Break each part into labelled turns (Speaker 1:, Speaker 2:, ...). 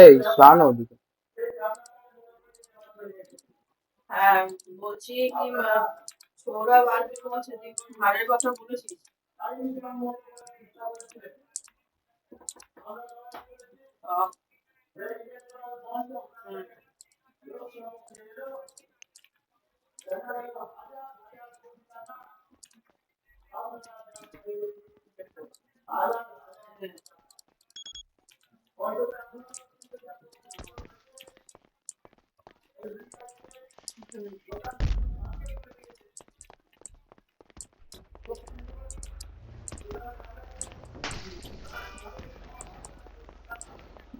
Speaker 1: এই শান ওদিকে।
Speaker 2: হ্যাঁ, বলছি কি সৌরভ আজকে বলছে তুই কোন হারের কথা বলেছিস? আহ,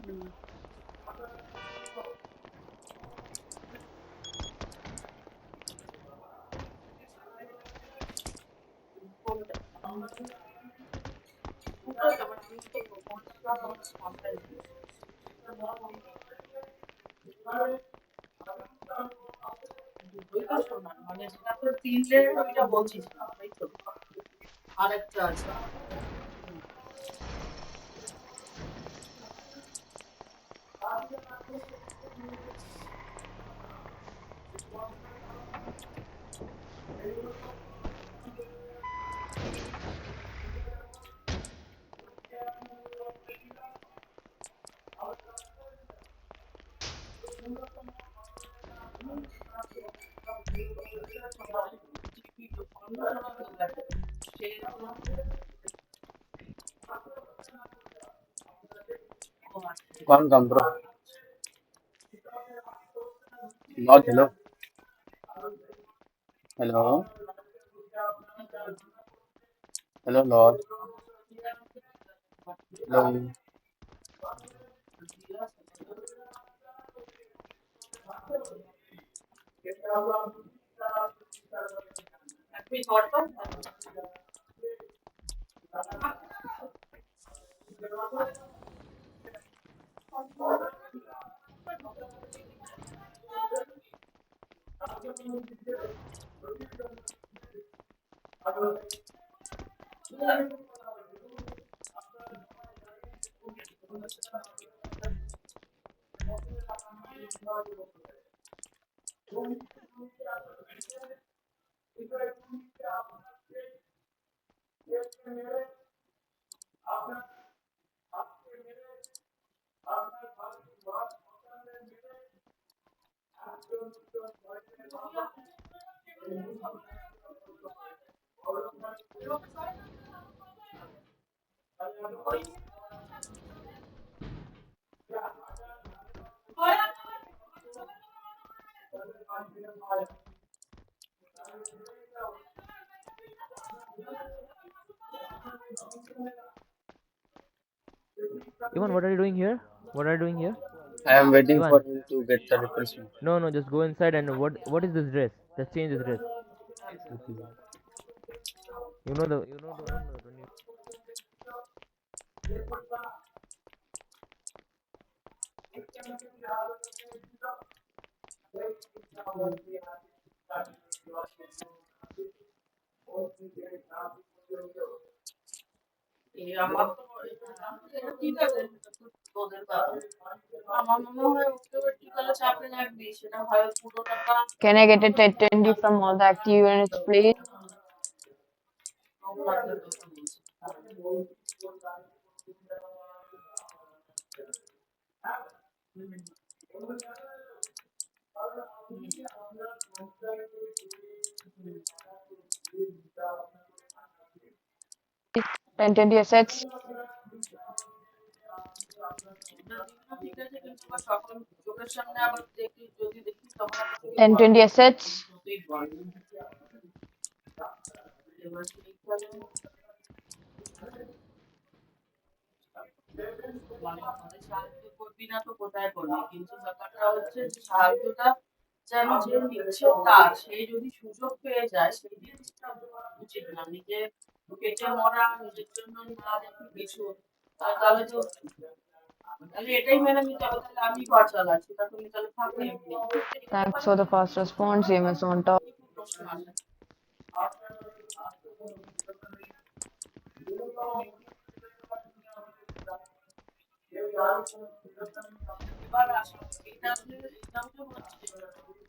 Speaker 2: হুম, কোনটা? দুটোই তো, মানে আমি তো কোনটা মাথায় নেই। দুটোই তো সমান, মানে যেটা তোর 3 লেয়ারের ওইটা বলছিস না, তাই তো? আরেকটা আছে। হুম,
Speaker 1: कौन कम bro? Not hello. Hello. Hello Lord. Hello.
Speaker 2: তুই ধর তো।
Speaker 3: Ivan, what are you doing here? What are you doing here?
Speaker 1: I am waiting for
Speaker 3: Ivan,
Speaker 1: him to get the replacement.
Speaker 3: no, just go inside and what is this dress? Just change this dress. You know the one.
Speaker 2: এই আমার তো এটা ঠিক আছে, তোদের ব্যাপার। আমার মনে হয় ওকে টিকালে চাপে রাখবি, সেটা হয় পুরো টাকা
Speaker 4: Can I get a 1020 from all the active units, please?
Speaker 2: রাখলে কথা বলছি। হুম,
Speaker 4: 1020 assets.
Speaker 2: ওটা দিবি না ঠিক আছে, কিন্তু আবার সকাল চোখের সামনে আবার দেখি, যদি দেখি তখন আবার তোকে ভয়
Speaker 4: 1020
Speaker 2: পাবি।
Speaker 4: assets.
Speaker 2: তুই ভয় এবার সেইখানে মানে আমাদের সাহায্য করবি না তো কোথায় করবি, কিন্তু ব্যাপারটা হচ্ছে যে সাহায্যটা যেন যে নিচ্ছে তার, সে যদি সুযোগ পেয়ে যায় সেই জিনিসটা উচিত না। নিজে পেটে মরা, নিজের জন্য না দেখে কিছু, তাহলে তো, তাহলে এটাই মেনে নিতে হবে, তাহলে আমি ঘর চালাচ্ছি, তা তুমি তাহলে থাকো এমনি। এই
Speaker 4: Thanks
Speaker 2: ব্যাপারে
Speaker 4: for
Speaker 2: তো
Speaker 4: the fast response. EMS on top.
Speaker 2: খুব প্রশ্ন আসে। এবার আসো, এটাও তো হচ্ছে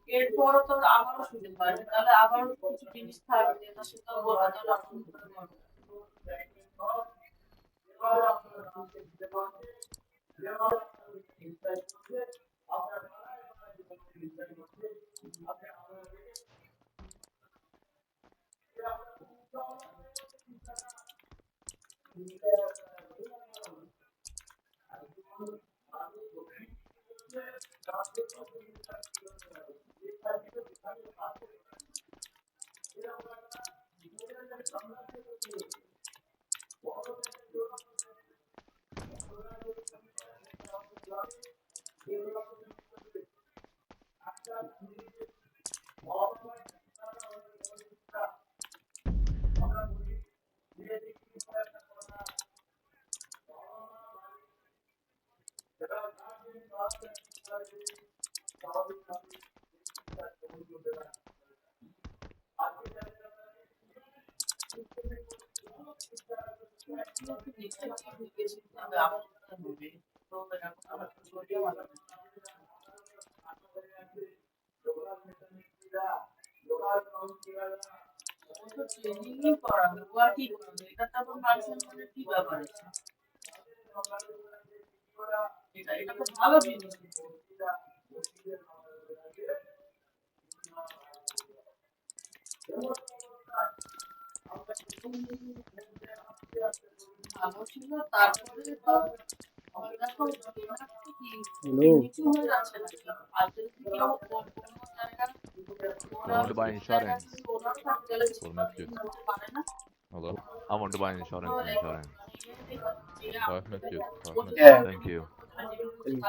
Speaker 2: এরপরও তো আবারও সুযোগ পাবে, তাহলে আবারও কিছু জিনিস থাকবে যেটা সেটা বলতে তাহলে অর্থ করে করবে। নিশ্চয়ই লিখেছি তবে আমার হবে তো এরকম আমার ছড়িয়ে ভালো তো ট্রেনিংই করাবে ও আর কি করবে, এটা তো আবার মান সম্মানের কি ব্যাপার আছে? এটা তো ভালো জিনিস। ভালো ছিল তারপরে তো দেখো এবার তো কি
Speaker 1: Hello.
Speaker 2: নিচু হয়ে যাচ্ছে নাকি আর যদি কেউ কোনো জায়গায়
Speaker 5: I want to buy
Speaker 2: কোনো জায়গায়
Speaker 5: insurance
Speaker 2: যদি ওনার থাকে তাহলে
Speaker 5: for
Speaker 2: সেটা
Speaker 5: Matthew.
Speaker 2: নিতে পারে না।
Speaker 5: Hello. I want to buy
Speaker 2: তো
Speaker 5: insurance. Insurance.
Speaker 2: যে
Speaker 5: 5 Matthew. 5
Speaker 2: আমাদের
Speaker 5: Matthew.
Speaker 1: Yeah.
Speaker 5: Thank you.
Speaker 2: ছেড়ে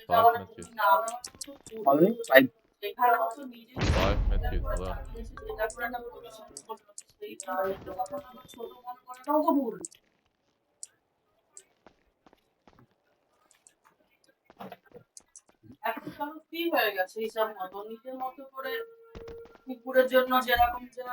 Speaker 5: 5
Speaker 2: যাওয়ার
Speaker 5: Matthew.
Speaker 2: না দেওয়ার তো
Speaker 1: How many? Five.
Speaker 2: সেখানে তো নিজে
Speaker 5: 5 Matthew. Hello.
Speaker 2: যেটা করে না পজিশন করলো সেই জিনিসটা তখন আবার ছোট মনে করাটাও তো ভুল। এখন কারো কি হয়ে গেছে হিসাব মতো নিজের মতো করে কুকুরের জন্য যেরকম যা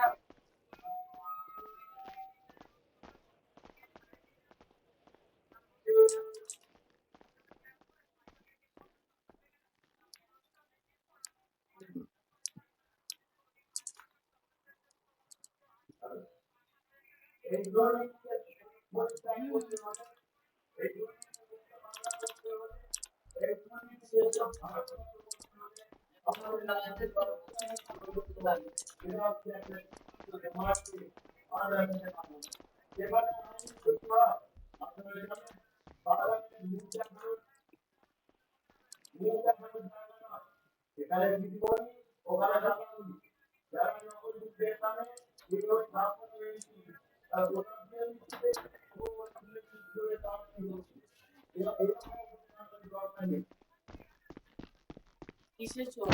Speaker 2: কিসের চোর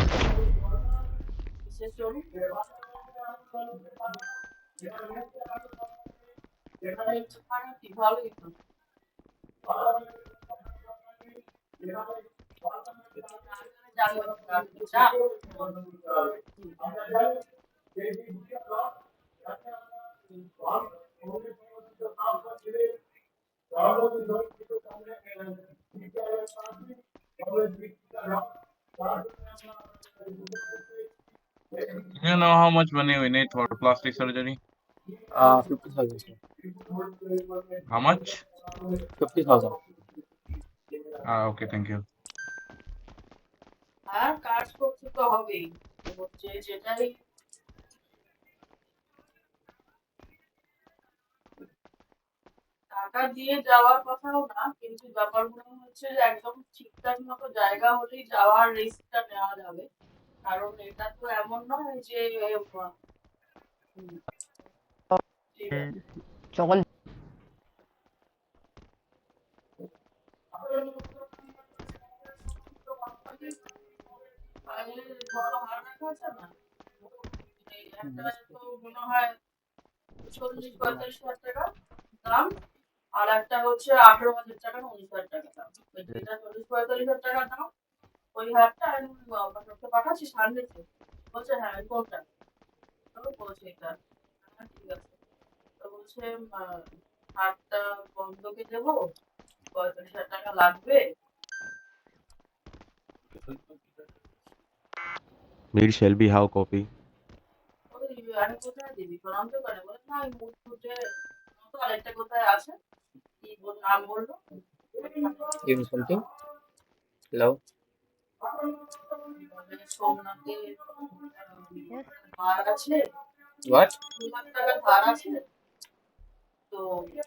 Speaker 2: কিসের চোর খারাপ কি ভালোই তো
Speaker 6: You know how much money we need for plastic surgery?
Speaker 1: 50,000.
Speaker 6: How much?
Speaker 1: 50,000.
Speaker 6: Okay, thank you.
Speaker 2: আর কাজ করতে তো হবেই হচ্ছে যেটাই টাকা দিয়ে যাওয়ার কথাও না কিন্তু ব্যাপারগুলো হচ্ছে যে একদম ঠিকঠাক মতো জায়গা হলেই যাওয়ার রিস্কটা নেওয়া যাবে কারণ এটা তো এমন নয় যে ঠিক আছে
Speaker 4: Chocolate.
Speaker 2: বড় হার রাখা আছে না এই একটা তো মনে হয় 40-45 হাজার টাকা দাম আর একটা হচ্ছে 18,000 টাকা 19,000 টাকা দাম যেটা 40-45 হাজার টাকা দাম ওই হারটা আমি আপনাকে পাঠাচ্ছি সামনে বলছে হ্যাঁ ওই কোনটা তো বলছে এটা হ্যাঁ, ঠিক আছে তো বলছে হারটা বন্ধকে দেবো 45,000 টাকা লাগবে
Speaker 7: Meet Shelby, how copy?
Speaker 2: ওই আমি কোথায় দিবি প্রণাম তো করে বলে না ওই মুখ ফুটে তো আরেকটা কোথায় আছে কি নাম বললো
Speaker 1: Give me something. Hello.
Speaker 2: বলে সোমনাথে
Speaker 3: Yes.
Speaker 2: ধার আছে
Speaker 1: What?
Speaker 2: 2 লাখ টাকা ধার আছে তো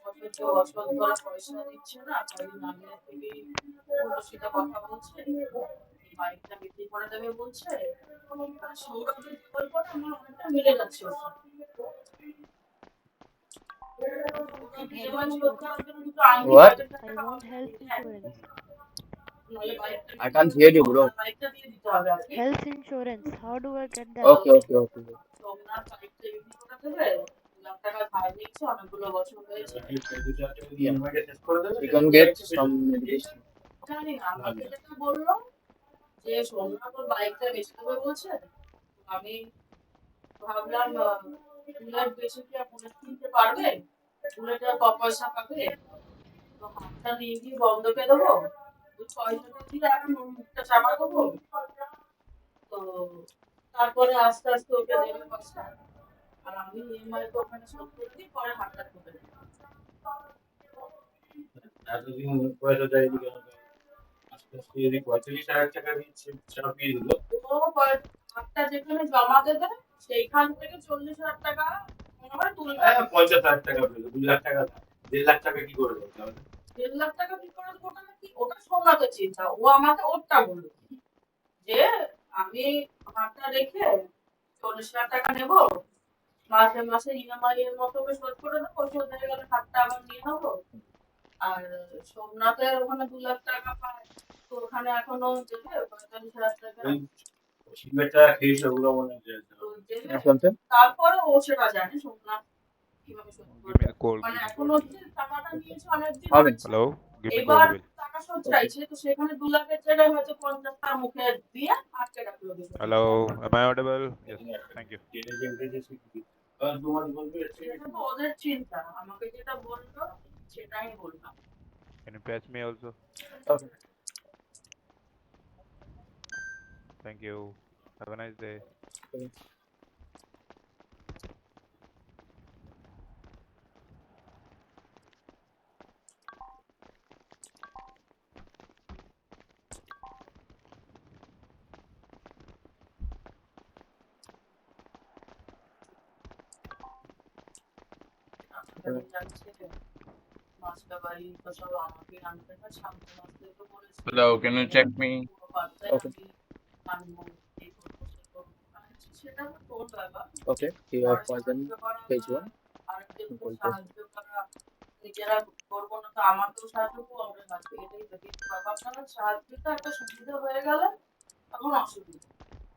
Speaker 2: অথচ অসৎ করে পয়সা দিচ্ছে না কয়েকদিন আগে থেকে উল্টোসিধা কথা বলছে এই বাইকটা বিক্রি করে দেবে বলছে মানে সৌরভের গল্পটা আমার অনেকটা মিলে যাচ্ছে ওর সাথে। সৌরভ EMI শোধ করার জন্য দুটো আংটি
Speaker 1: What?
Speaker 2: 5,000
Speaker 3: I
Speaker 2: টাকা
Speaker 3: want health insurance.
Speaker 2: নাহলে বাইকটা
Speaker 1: I can't hear you, bro.
Speaker 2: বাইকটা দিয়ে দিতে হবে আর কি
Speaker 3: Health insurance. How do I get that?
Speaker 1: Okay, okay, okay.
Speaker 2: Somnath বাইকটা বিক্রি করে দেবে 2 লাখ টাকা ধার নিচ্ছে অনেকগুলো বছর হয়েছে
Speaker 1: You can get some medication.
Speaker 2: জানি না আমাকে যেটা বললো যে সোমনাথ ওর বাইকটা বেচে দেবে বলছে আমি ভাবলাম বুলেট বেশি কি আর বুলেট কিনতে পারবে বুলেটের পয়সা পাবে তো হাতটা নিয়ে গিয়ে বন্ধকে দেবো ওই পয়সাটা দিয়ে এখন ওর মুখটা চাপা দেবো তো তারপরে আস্তে আস্তে ওকে দেবে পয়সা আর আমি EMI তো ওখানে শোধ করে দিই পরে হাতটা ঠুকে দিই
Speaker 8: এতদিন পয়সা দেয়নি কেন আস্তে আস্তে যদি 45,000 টাকা দিচ্ছে চাপিয়ে দিল
Speaker 2: ও হাতটা যেখানে জমা দেবে সেইখান থেকে 40,000 টাকা মনে হয় তুলবে
Speaker 8: 50,000 টাকা পেল 2 লাখ টাকা 1.5 লাখ টাকা কি করে দেবো তাহলে
Speaker 2: 1.5 লাখ টাকা কি করে দেবো ওটা নাকি ওটা সোমনাথের চিন্তা ও আমাকে ওরটা বললো যে আমি হাতটা রেখে 40,000 টাকা নেবো মাসে মাসে EMI এর মতো করে শোধ করে দেবো শোধ হয়ে গেলে হাতটা আবার নিয়ে নেবো আর সোমনাথের ওখানে 2 লাখ টাকা পায় তো ওখানে এখনো দেবে 45,000 টাকা
Speaker 8: ওই সিগারেটটা খেয়েছে ওগুলো মনে হয়
Speaker 2: তো দেবে
Speaker 1: Give me something.
Speaker 2: তারপরে ও সেটা জানে সোমনাথ কিভাবে শোধ
Speaker 5: Give
Speaker 2: করবে
Speaker 5: me the code.
Speaker 2: মানে
Speaker 5: Give me the
Speaker 2: এখন
Speaker 5: code.
Speaker 2: হচ্ছে টাকাটা নিয়েছে অনেকদিন
Speaker 1: How many?
Speaker 2: হয়েছে।
Speaker 5: Hello. Give me
Speaker 2: এবার
Speaker 5: code bill.
Speaker 2: টাকা শোধ চাইছে তো সেখানে 2 লাখের জায়গায় হয়তো 50 টাকা মুখে দিয়ে আটকে রাখলো দিল
Speaker 5: Hello. Am I audible? Yes. Thank you.
Speaker 8: টেনে যে শিখি আর তোমার বলবে
Speaker 2: সেটা তো ওদের চিন্তা আমাকে যেটা বললো সেটাই বললাম
Speaker 5: Can you patch me also?
Speaker 1: Okay.
Speaker 5: Thank you. Have a nice day.
Speaker 2: আপনাদের যাচ্ছে মাছটা বাড়ি তো সব আমাকে আনতে হয় সামনে মাছটা তো বলেছে
Speaker 6: Hello, can you check me?
Speaker 2: পুরো বাচ্চাই
Speaker 1: Okay.
Speaker 2: আমি আনবো এই করবো সেই করবো সেটা তো তোর ব্যাপার
Speaker 1: Okay. You have poison page 1.
Speaker 2: আরেকজন
Speaker 1: Control
Speaker 2: সাহায্য করা নিজেরা করবো না তো আমাকেও সাহায্য করবো আমাদের কাছ থেকে এটাই দেখি ব্যাপারটা সাহায্যটা একটা সুবিধা হয়ে গেলে তখন অসুবিধা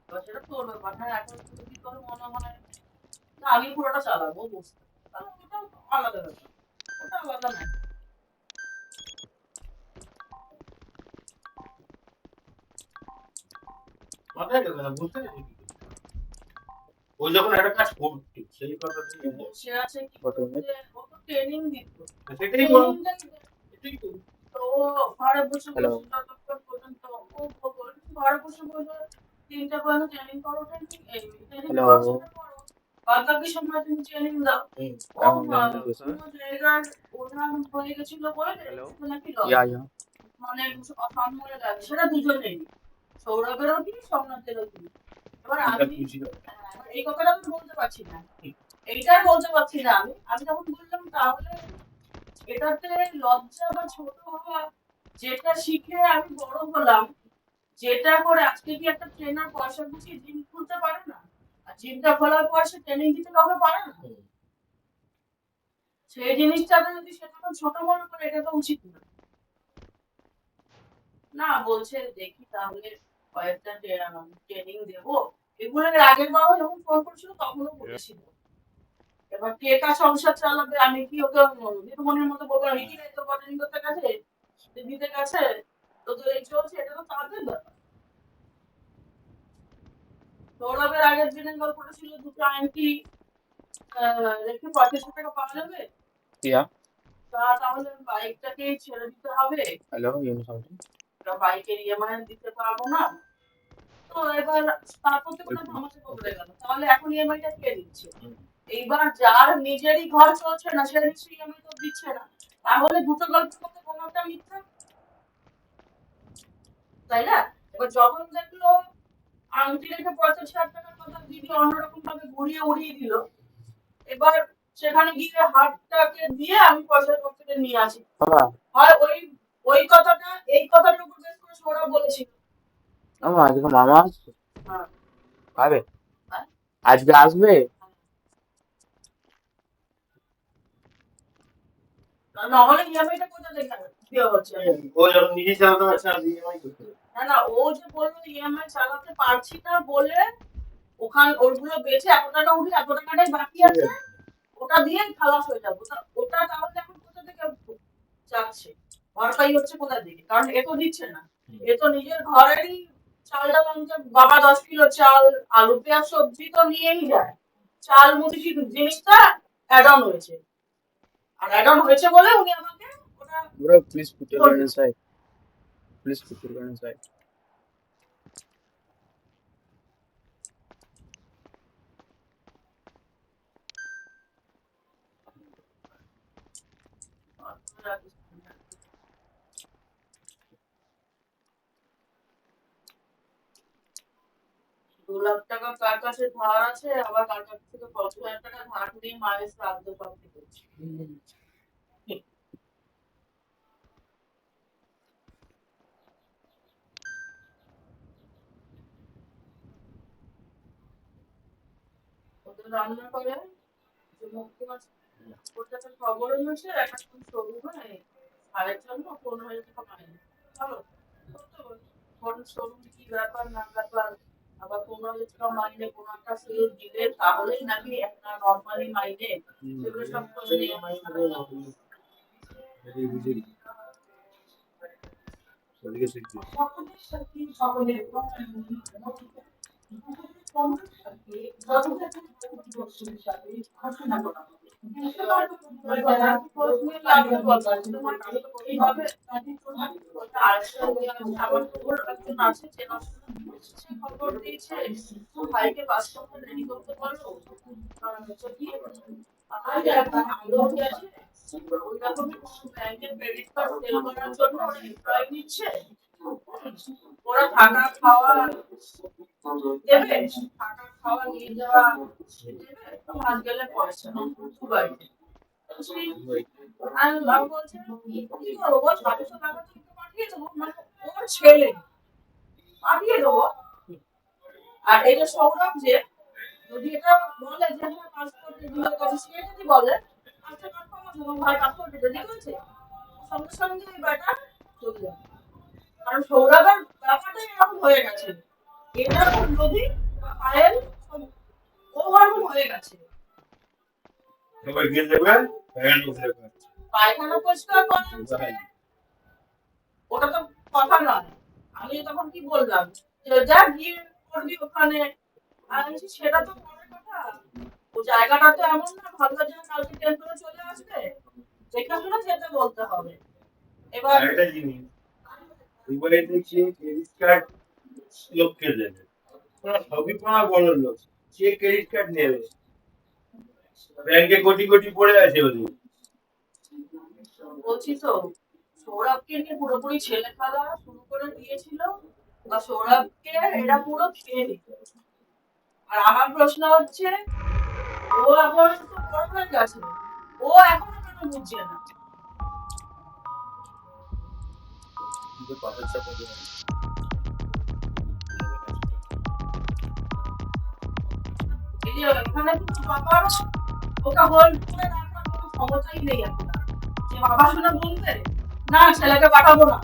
Speaker 2: এবার সেটা তোর ব্যাপার হ্যাঁ এখন যদি তোর মনে হয় না আমি পুরোটা চালাবো বুঝতে তাহলে ওটা আলাদা ব্যাপার ওটা আলাদা না
Speaker 8: মাথায় গেল না বুঝতে পেরেছি কি করতে হবে। ও যখন একটা কাজ করতো সেই কথাটা
Speaker 2: বসে আছে কি
Speaker 1: What was
Speaker 2: করতে ও তো ট্রেনিং দিত
Speaker 8: সেটাই বলো
Speaker 2: এটাই তো তো ঘরে বসে
Speaker 1: Hello.
Speaker 2: বসে যতক্ষণ পর্যন্ত ও ঘরে বসে বসে 3টা পর্যন্ত ট্রেনিং করো ট্রেনিং
Speaker 1: Hello.
Speaker 2: করো বাদ বাকি সময় তুমি ট্রেনিং দাও ও কোনো জায়গার প্রধান হয়ে গেছিল বলে সেটা নাকি
Speaker 1: Yeah, yeah.
Speaker 2: মানে সম্মানে লাগে সেটা দুজনেই সৌরভেরও কি সোমনাথেরও কি এবার আমি এই কথাটা আমি বলতে পারছি না এইটাই বলতে পারছি না আমি তখন বললাম তাহলে এটাতে লজ্জা বা ছোট হওয়া যেটা শিখে আমি বড় হলাম যেটা করে আজকে কি একটা ট্রেনার পয়সা গুছিয়ে জিম খুলতে পারে না আর জিমটা খোলার পর সে ট্রেনিং দিতে কাউকে পারে না সেই জিনিসটাকে যদি সে তখন ছোট মনে করে এটা তো উচিত না না বলছে দেখি তাহলে কয়েকটা ট্রেনিং দেবো এগুলো এর আগের বারও যখন ফোন করছিল তখনও বলেছিল এবার কে কার সংসার চালাবে আমি কি ওকে মনের মতো বলবো আমি কি তো ট্রেনিং করতে গেছে দিতে গেছে তো তো এই চলছে এটা তো তাদের ব্যাপার সৌরভের আগের দিনের গল্পটা ছিল দুটো আংটি রেখে 45 টাকা পাওয়া যাবে
Speaker 1: Yeah.
Speaker 2: তাহলে বাইকটাকে ছেড়ে দিতে হবে
Speaker 1: Hello. You know something.
Speaker 2: বাইকের EMI দিতে পারবো না তো এবার তারপর তো কোনো ধামাচা পড়ে গেল, তাহলে এখন ইএমআইটা কে দিচ্ছে? এইবার যার নিজেরই ঘর চলছে না সে নিশ্চয়ই ইএমআই তো দিচ্ছে না, তাহলে দুটো গল্পের মধ্যে কোনোটা মিথ্যা, তাই না? এবার যখন দেখলো আংটি রেখে 85,000 টাকার কথা দিদি অন্যরকম ভাবে ঘুরিয়ে উড়িয়ে দিল, এবার সেখানে গিয়ে হাতটাকে দিয়ে আমি পয়সার পকেটে নিয়ে আসি,
Speaker 1: মামা
Speaker 2: হয় ওই কথাটা এই কথাটার উপর বেশ করে সৌরভ বলেছিল।
Speaker 1: মামা আজকে মামা আসবে?
Speaker 2: হ্যাঁ।
Speaker 1: পাবে?
Speaker 2: হ্যাঁ?
Speaker 1: আজকে আসবে?
Speaker 2: নাহলে ইএমআইটা কোথা থেকে দেওয়া হচ্ছে?
Speaker 8: ও যখন নিজে চালাতে পারছে আর ইএমআই করতে পারছে।
Speaker 2: না না, ও যে বললো ইএমআই চালাতে পারছি না বলে ওখানে ওগুলো বেচে এত টাকা উঠে এত টাকাটাই বাকি আছে, ওটা দিয়ে খালাস হয়ে যাবো। ওটা তাহলে এখন কোথা থেকে যাচ্ছে, ভরপাই হচ্ছে কোথা থেকে? কারণ এ তো দিচ্ছে না, এ তো নিজের ঘরেরই চাল ডাল আনতে বাবা 10 কিলো চাল আলু পেঁয়াজ সবজি তো নিয়েই যায়, চাল মুড়ি জিনিসটা অ্যাড অন হয়েছে, আর অ্যাড অন হয়েছে বলে উনি আমাকে ওটা
Speaker 1: Bro, please put your gun aside. Please put your gun aside.
Speaker 2: দু লাখ টাকা কার কাছে ধার আছে, আবার কার কাছ থেকে 50,000 টাকা ধার নিয়ে মায়ের শ্রাদ্ধ সব করছে। ওদের রান্না করে যে মুক্তি মাছ ওটাতে খবর হয়েছে একটা সরু হয় সাড়ে জন্য 15,000 টাকা পায়নি। চলো কোন সরু কি ব্যাপার না ব্যাপার, আবার 15,000 টাকা মাইনে কোনো একটা সেল দিলে তাহলেই নাকি একটা নর্মালি মাইনে, সেগুলো সব করে নিয়ে খবর দিয়েছে ভাইকে বাস্তবে রেডি করতে পারো, ওই রকমই ব্যাংকের ক্রেডিট কার্ড সেল করার জন্য ওরা এমপ্লয়ি নিচ্ছে, ওরা থাকা খাওয়া দেবে, থাকা খাওয়া নিয়ে যাওয়া দেবে, কাজ গেলে পয়সা দুবাইতে। আমি বলছি কি করবো বল, 700 টাকা তো ওকে পাঠিয়ে দেবো, মানে ওর ছেলে পাঠিয়ে দেবো। আর এই যে সৌরভ যে যদি এটা বলে যে হ্যাঁ পাসপোর্ট রেডি হয়ে গেছে, সে যদি বলে আচ্ছা কনফার্ম আছে তোমার ভাই পাসপোর্ট রেডি হয়েছে, সঙ্গে সঙ্গে এই ব্যাটা চলে যাবে। কারণ সৌরভের ব্যাপারটা এরকম হয়ে গেছে, এটার যদি ফাইল ওভারঅল হয়ে গেছে,
Speaker 8: এবার গিয়ে দেখবেন ভ্যান উঠে যাবে।
Speaker 2: পায়খানা পরিষ্কার করা ওটা তো কথা নয়। আমি তখন কি বললাম যে যা গিয়ে করবি ওখানে, আমি বলছি সেটা তো পরের কথা, ও জায়গাটা তো এমন না ভালো যেন কালকে ট্রেন করে চলে আসবে, যেখানে যেতে বলতে হবে। এবার
Speaker 8: একটা জিনিস দুবাই থেকে ক্রেডিট কার্ড লোককে দেবে, ওরা সবই পাওয়া বড় লোক, সে ক্রেডিট কার্ড নেবে, ব্যাংকে কোটি কোটি পড়ে আছে ওদের।
Speaker 2: বলছি তো সৌরভকে নিয়ে পুরোপুরি ছেলে খেলা শুরু করে দিয়েছিল, বা সৌরভকে এরা পুরো খেয়ে দিত। আর আমার প্রশ্ন হচ্ছে ও এখন তো বড় হয়ে গেছে, ও এখনো কেন বুঝছে না? এই যে এখানে কিন্তু বাবার ওকে হোল্ড করে রাখার কোনো ক্ষমতাই নেই এখন, যে বাবা শুনে বলতে না ছেলেকে পাঠাবো না,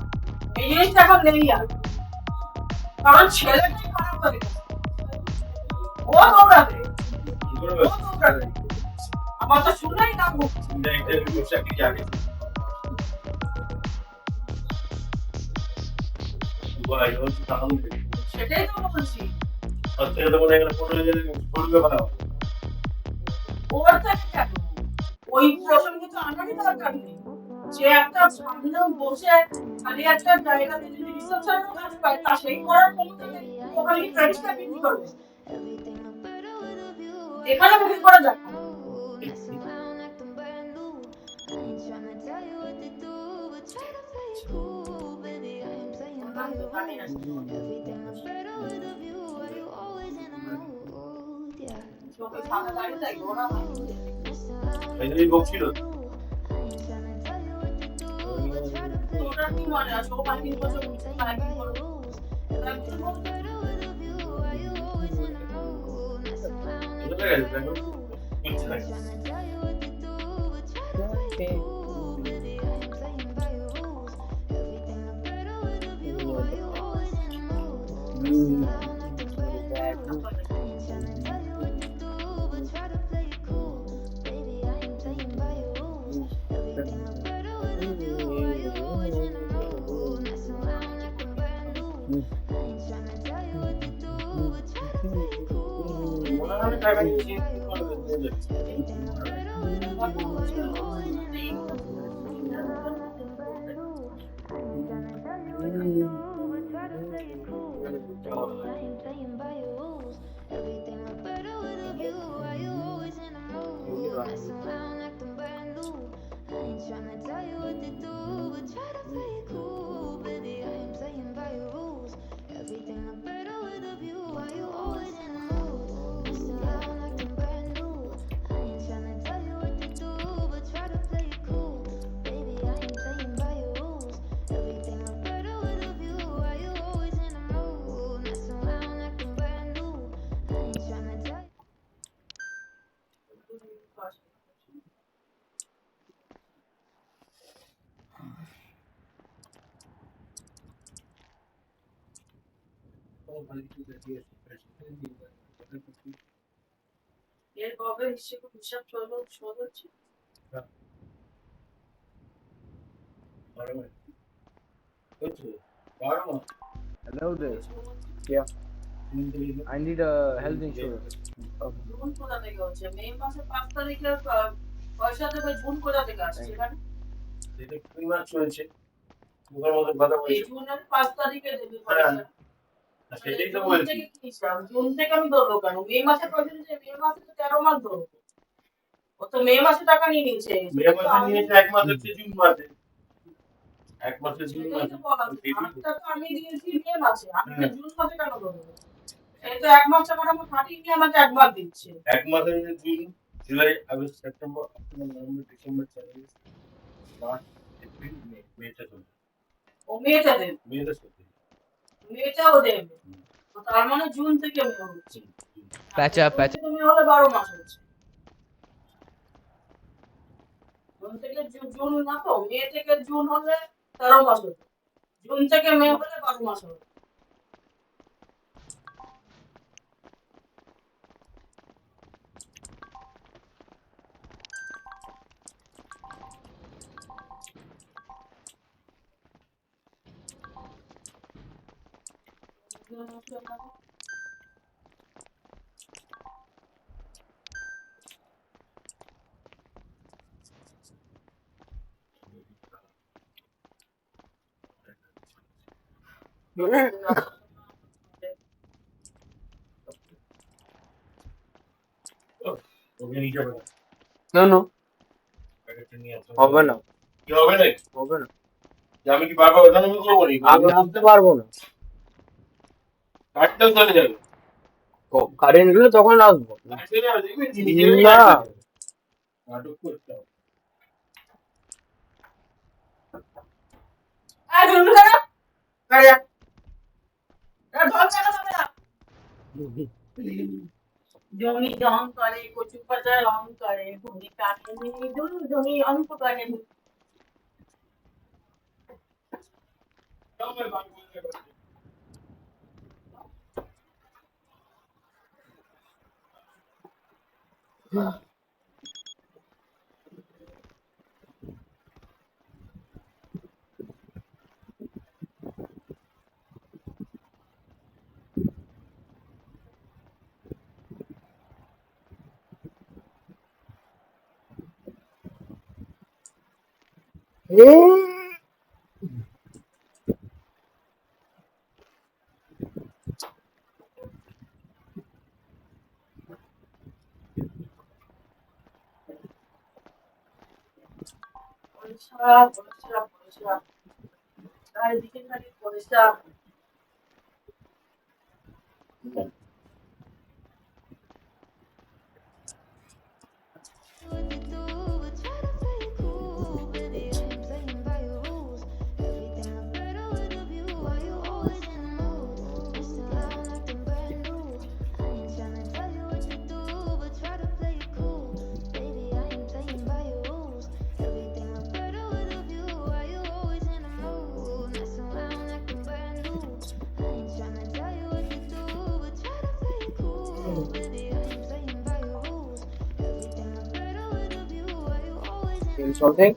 Speaker 2: এই জিনিসটা এখন নেই আর, কারণ ছেলেটাই খারাপ হয়ে গেছে, ও দৌড়াবে ও দৌড়াবে, আমার তো শুনেই না
Speaker 8: চাকরি আগে
Speaker 2: সেটাই তো বলছি।
Speaker 8: সত্যি তো মনে হয় 15,000 পড়বে ভালো।
Speaker 2: ওর থেকে কেন ওই প্রসঙ্গ তো আনারই দরকার নেই, যে একটা সামনে বসে খালি একটা জায়গাতে যদি রিসেপশনের কাজ পায় তা সেই করার ক্ষমতা নেই, ওখানে কি ক্রেডিট কার্ড বিক্রি করবে? এখানে বিক্রি করা যায় না। বললাম তো জানি না। চোখে সাদা দাঁড়িয়ে থাকে ওরা
Speaker 8: এই বকছিল
Speaker 2: ওটা কি মানে আছে ও মাইকিং করছে মাইকিং করবে এর কবে হিসাব চলছে
Speaker 1: Hello there. Yeah, I need a health insurance.
Speaker 2: June কোথা থেকে হচ্ছে মে মাসের 5 তারিখে পয়সা দেবে জুন কোথা থেকে আসছে এখানে
Speaker 8: চলছে দোকান মতো কথা
Speaker 2: এই
Speaker 8: বলছে
Speaker 2: জুনের 5 তারিখে দেবে
Speaker 8: হ্যাঁ
Speaker 2: পয়সা
Speaker 8: সেটাই তো
Speaker 2: জুন
Speaker 8: বলছি
Speaker 2: থেকে কি হিসাব? জুন থেকে আমি ধরবো কেন মে মাসে পয়সা দিয়েছে মে মাসে তো 13 মাস ধরবো ও তো মে মাসে টাকা নিয়ে নিচ্ছে
Speaker 8: মে মাসে নিয়েছে এক মাস হচ্ছে জুন মাসে এক মাসে জুন
Speaker 2: সেটাই
Speaker 8: মাসে
Speaker 2: তো বলা আছে। আটটা তো আমি দিয়েছি মে মাসে আমি তো
Speaker 8: হ্যাঁ।
Speaker 2: জুন মাসে কেন ধরবো এই তো এক মাস টাকাটা আমার খাটিয়ে নিয়ে আমাকে একবার দিচ্ছে
Speaker 8: এক মাসে June July August September October November December January March April May মেটা চলছে
Speaker 2: ও মেয়েটা দেবে
Speaker 8: মেটা চলছে
Speaker 2: মেয়েটাও দেবে তো তার মানে জুন থেকে মে হচ্ছে
Speaker 3: Patch up, patch up.
Speaker 2: June থেকে মে হলে 12 মাস হচ্ছে জুন থেকে জুন না তো মে থেকে জুন হলে 13 মাস হতো জুন থেকে মে হলে 12 মাস হতো
Speaker 8: ওকে নিতে হবে
Speaker 1: No, no,
Speaker 8: প্যাকেটটা নিয়ে আসতে
Speaker 1: হবে না,
Speaker 8: কি হবে না
Speaker 1: হবে না।
Speaker 8: যে আমি কি বারবার ওখানে আমি করবো নি
Speaker 1: আমি আসতে পারবো না।
Speaker 8: কার্ডটাও চলে যাবে
Speaker 1: কারেন্ট গেলে তখন আসবো।
Speaker 8: কার্ড চলে যাবে দেখবেন
Speaker 1: না,
Speaker 8: নাটক করতে হবে
Speaker 2: আর জুন করে আরে আর জল চালা যাবে না জমি রং করে কচু পাতা রং করে ভূমি কাটে জমি অঙ্ক করে পয়সা চারিদিকে খালি পয়সা।
Speaker 1: Something?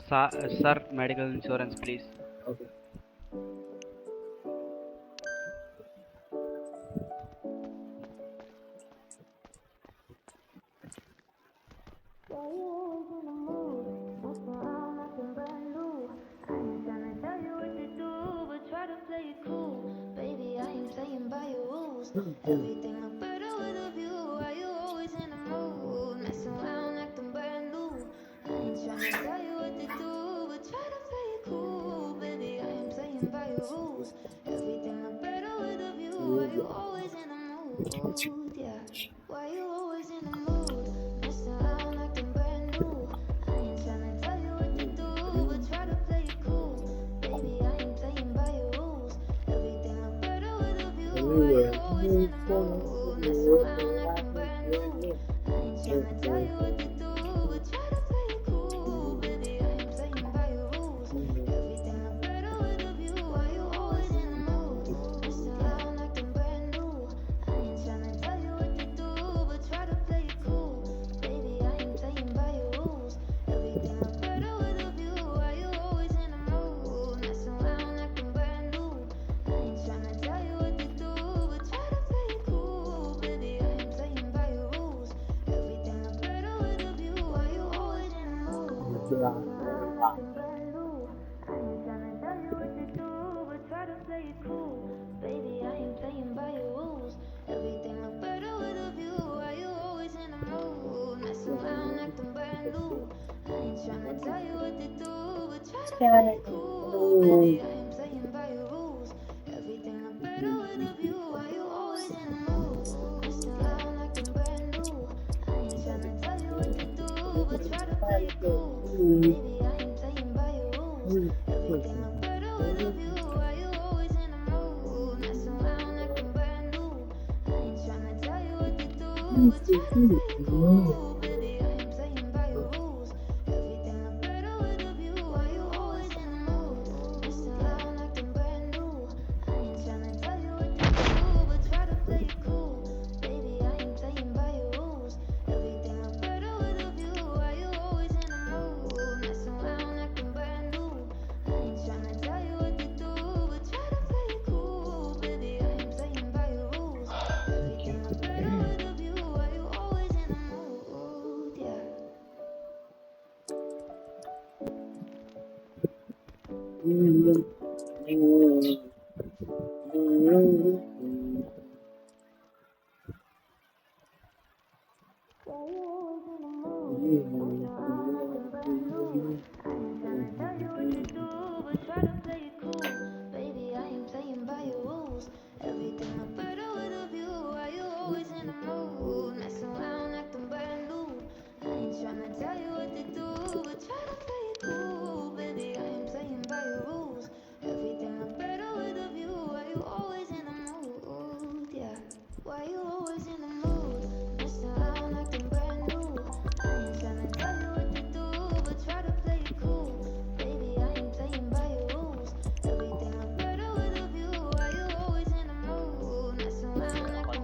Speaker 9: Sir, medical insurance, please.
Speaker 1: Okay.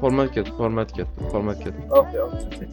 Speaker 7: Format ket.
Speaker 1: Okay, okay.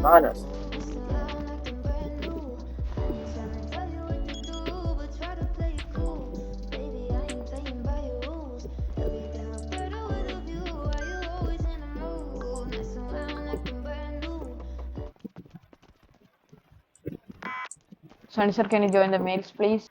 Speaker 1: Honest.
Speaker 4: Sunny sir, can you join the mails, please?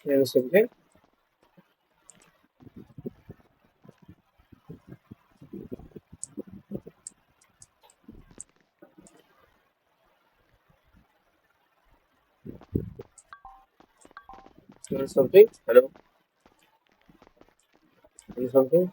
Speaker 1: Here's something. Here's something. Hello. Here's something.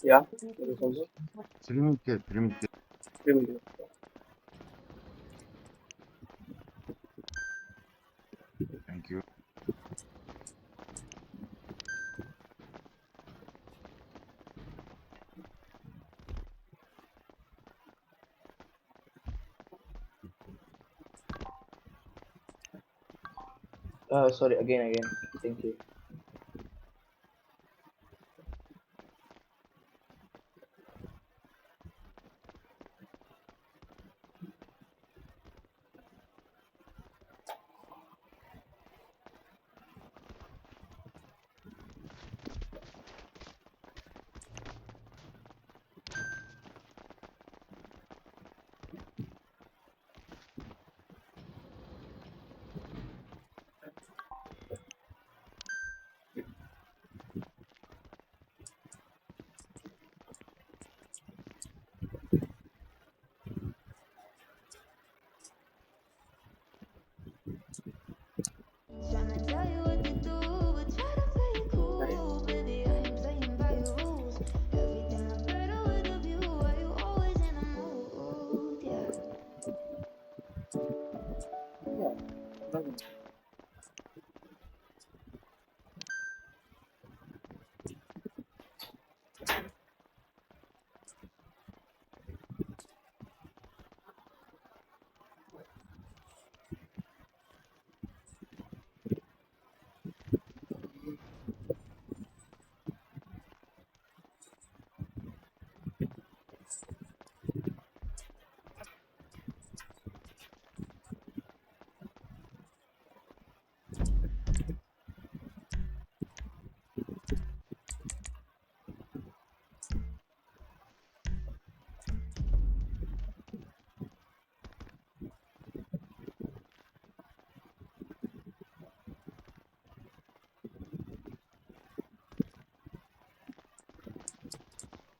Speaker 1: Yeah. Here's something.
Speaker 7: Primitive.
Speaker 1: Primitive.
Speaker 7: Thank you.
Speaker 1: Sorry. Again. Thank you.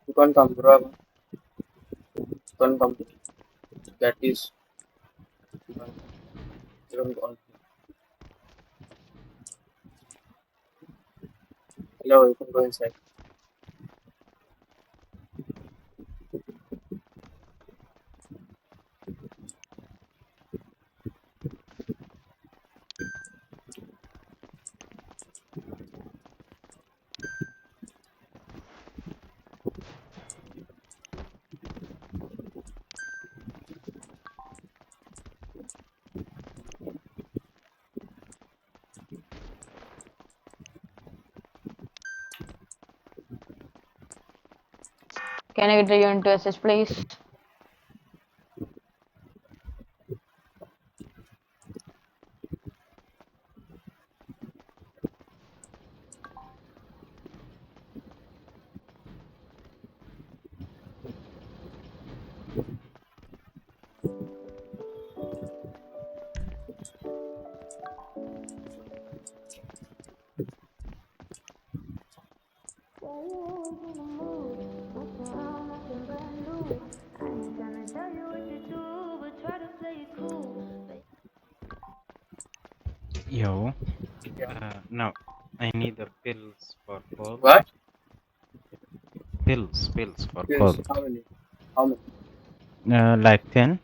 Speaker 1: You can't come, bro. You can't come. That is. You don't want. Hello. You can go inside.
Speaker 4: Can I get you into SS, please?
Speaker 10: No, I need the pills for cold.
Speaker 1: What?
Speaker 10: Pills for
Speaker 1: Yes.
Speaker 10: cold.
Speaker 1: How many? How many?
Speaker 10: Like 10.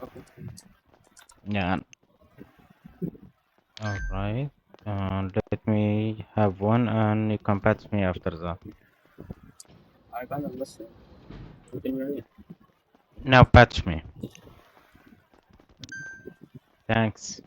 Speaker 1: Okay.
Speaker 10: Yeah. All right. Let me have one, and you can patch me after that.
Speaker 1: I can't understand. Can you hear me?
Speaker 10: Now patch me. Thanks.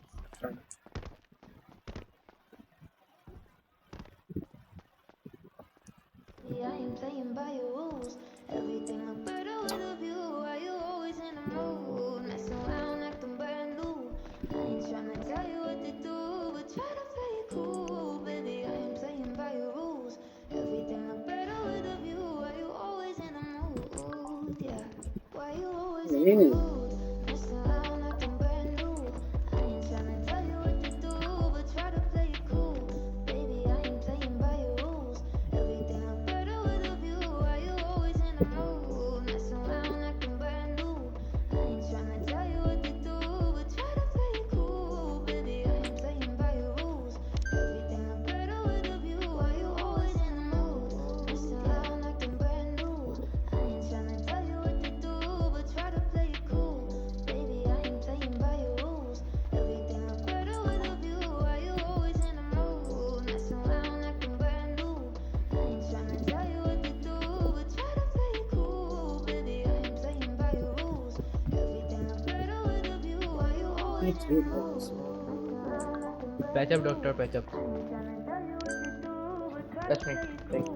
Speaker 11: I ain't playing by your rules. Everything look better with a view. Why you always in the mood? Messing around, acting brand new. I ain't tryna tell you what to do, but try to play it cool, baby. I ain't playing by your rules. Everything look better with a view. Why you always in the mood? Yeah. Why you always in the mood? Messing around, acting brand new. I ain't tryna tell you what to do, but try to play it cool, baby. I ain't playing by your rules. Everything look better with a view. Why you always in the mood? Messing around, acting brand new. I ain't tryna tell you what to do, but try to play it cool, baby. I ain't playing by your rules. Everything look better with a view. Why you always in the mood? Messing around, acting brand new. I ain't tryna tell you what to do, but try to play it cool, baby. I ain't playing by your rules. Everything look better with a view. Why you always in the mood? Messing around, acting brand new. I ain't tryna tell you what to do, but try to play it cool, baby. I ain't playing by your rules. Everything look better with a view. Why you always in the mood?
Speaker 3: Patch up, doctor, patch up. Touch me. Thank you.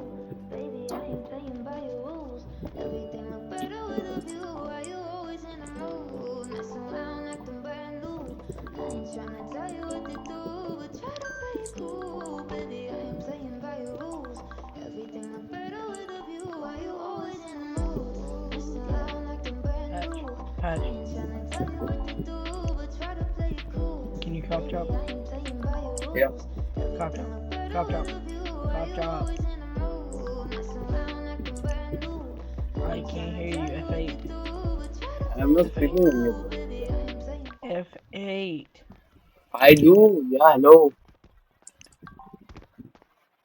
Speaker 11: Baby, I ain't playing by your rules. Everything look better with a view. Why you always in the mood? Messing around, acting brand new. I ain't tryna tell you what to do, but try to play it cool, baby. I ain't playing by your rules. Everything look better with a view. Why you always in the mood? Messing around, acting brand new. I ain't tryna tell you what to do, but try to play it cool.
Speaker 12: Can you cough
Speaker 11: Baby,
Speaker 12: chop?
Speaker 11: I ain't playing by your rules.
Speaker 1: Yeah.
Speaker 12: Cough
Speaker 11: Everything
Speaker 12: chop.
Speaker 11: look better
Speaker 12: Cough chop.
Speaker 11: with a view. Why
Speaker 12: Cough
Speaker 11: you
Speaker 12: chop.
Speaker 11: always in the mood? Messing around, acting brand new. I
Speaker 12: I
Speaker 11: ain't
Speaker 12: can't
Speaker 11: tryna
Speaker 12: hear
Speaker 11: tell
Speaker 12: you.
Speaker 11: you what to
Speaker 12: F8.
Speaker 11: do, but try to
Speaker 1: I am not
Speaker 11: play it
Speaker 12: F8.
Speaker 1: speaking in
Speaker 11: cool,
Speaker 1: you.
Speaker 11: baby. I ain't playing.
Speaker 12: F8.
Speaker 1: I do. Yeah. Hello.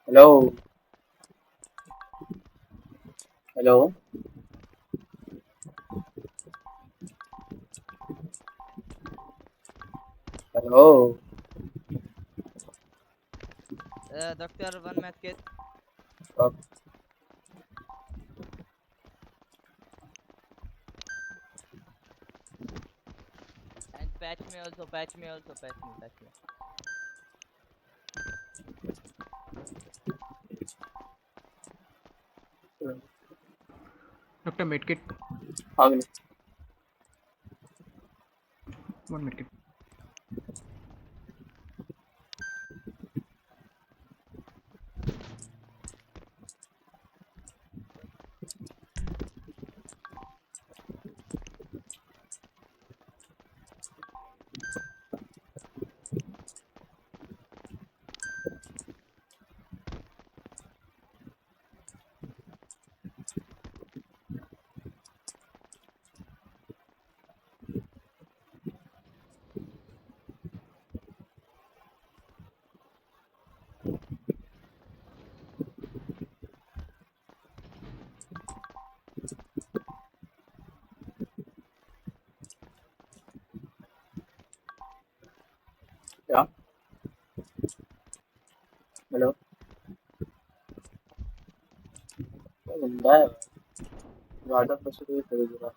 Speaker 1: Hello. Hello. Hello.
Speaker 3: Doctor, one math kit.
Speaker 1: Okay.
Speaker 3: And patch me also, patch me also, patch me, patch me.
Speaker 12: Doctor, medkit.
Speaker 1: How many?
Speaker 12: One medkit.
Speaker 1: Yeah. Hello. बंदा है ज्यादा पैसे तो खरीदेगा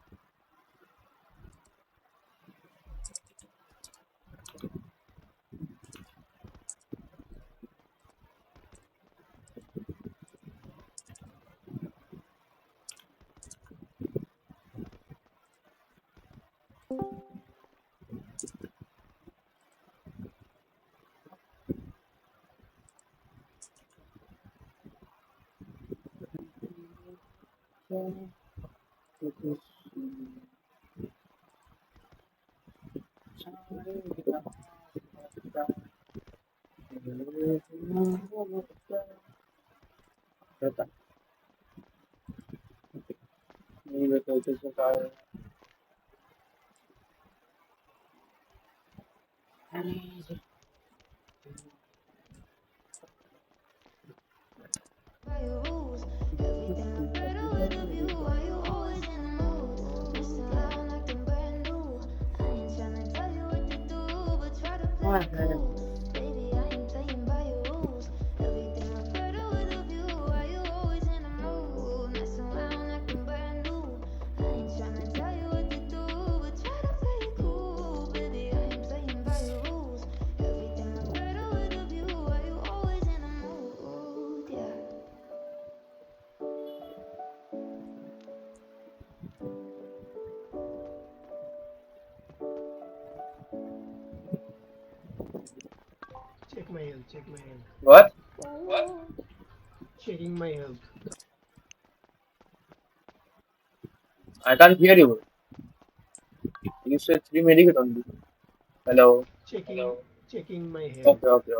Speaker 1: नहीं बेटा कैसे का
Speaker 13: Check my health. Check my health.
Speaker 8: What?
Speaker 13: Checking my health.
Speaker 8: I can't hear you. You said 3 medikit only. Hello.
Speaker 13: Checking my health.
Speaker 8: Okay.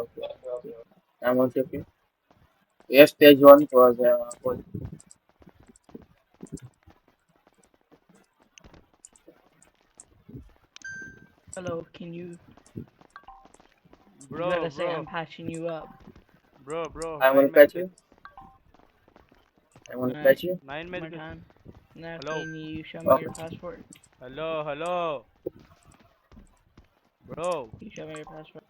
Speaker 8: I'm on checking. Yes, stage 1 was
Speaker 12: Hello, can you? You
Speaker 5: Bro,
Speaker 12: gotta say I'm
Speaker 5: bro,
Speaker 12: patching you up.
Speaker 5: bro.
Speaker 8: I'm gonna
Speaker 5: 9
Speaker 8: patch
Speaker 5: medkits.
Speaker 8: you. I'm gonna
Speaker 12: Alright,
Speaker 8: patch you.
Speaker 5: 9
Speaker 12: one more
Speaker 5: medkits.
Speaker 12: time. Now
Speaker 5: Hello.
Speaker 12: can you show me
Speaker 8: Okay.
Speaker 12: your passport?
Speaker 5: Hello. Bro.
Speaker 12: Can you show me your passport?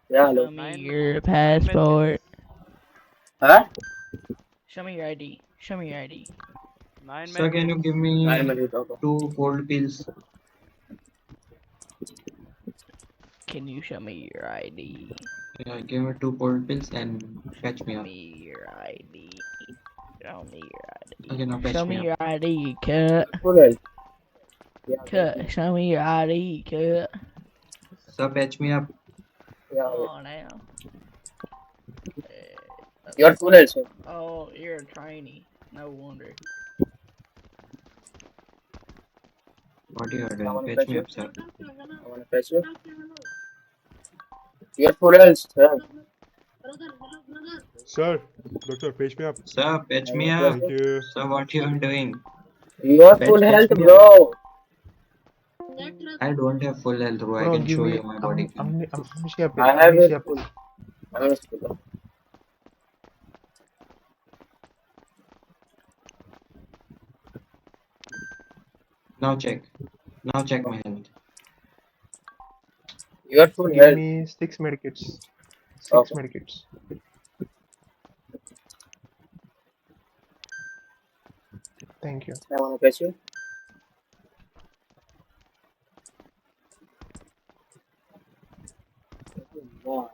Speaker 8: Yeah,
Speaker 12: Show
Speaker 8: hello.
Speaker 12: me
Speaker 5: 9
Speaker 12: your
Speaker 5: 9 medkits.
Speaker 12: passport.
Speaker 8: Huh?
Speaker 12: Show me your ID. Show me your ID.
Speaker 5: 9
Speaker 6: Sir, can you
Speaker 5: medkits.
Speaker 6: give
Speaker 8: 9
Speaker 6: me
Speaker 8: medikit. Okay.
Speaker 6: 2 cold pills?
Speaker 12: Can you show me your ID?
Speaker 6: Yeah, give me 2 cold pills and patch me
Speaker 12: Show
Speaker 6: up.
Speaker 12: me your ID. Show me your
Speaker 6: Okay,
Speaker 12: ID.
Speaker 6: now
Speaker 12: Show
Speaker 6: patch me
Speaker 12: me
Speaker 6: up.
Speaker 12: your ID, cut.
Speaker 8: Full health. Yeah,
Speaker 12: Cut. Show me your ID, cut.
Speaker 6: Sir, patch me up.
Speaker 8: yeah.
Speaker 12: Come on now.
Speaker 8: You're full health, sir.
Speaker 12: Oh, you're a trainee. No wonder.
Speaker 6: What you are
Speaker 8: I
Speaker 6: doing?
Speaker 8: wanna
Speaker 6: Patch
Speaker 8: patch
Speaker 6: me
Speaker 8: you.
Speaker 6: up, sir.
Speaker 8: I wanna patch you. You're full health, sir.
Speaker 14: Sir, doctor, patch me up.
Speaker 6: Sir, patch
Speaker 8: I
Speaker 6: me
Speaker 8: wanna
Speaker 6: up.
Speaker 8: patch
Speaker 14: Thank
Speaker 8: you.
Speaker 14: you.
Speaker 6: Sir, what you are doing?
Speaker 8: You're full
Speaker 6: Patch
Speaker 8: health,
Speaker 6: me up.
Speaker 8: bro.
Speaker 6: I don't have full health, bro. I
Speaker 12: Bro,
Speaker 6: can
Speaker 12: give
Speaker 6: show
Speaker 12: me.
Speaker 6: you my body cam.
Speaker 12: I'm siapin.
Speaker 8: I have it full. I'm a full.
Speaker 6: Now check. Now check my health.
Speaker 8: You're full
Speaker 12: Give
Speaker 8: health.
Speaker 12: me 6 medkits. 6
Speaker 8: Okay.
Speaker 12: medkits. Thank you.
Speaker 8: I wanna patch you. Wow.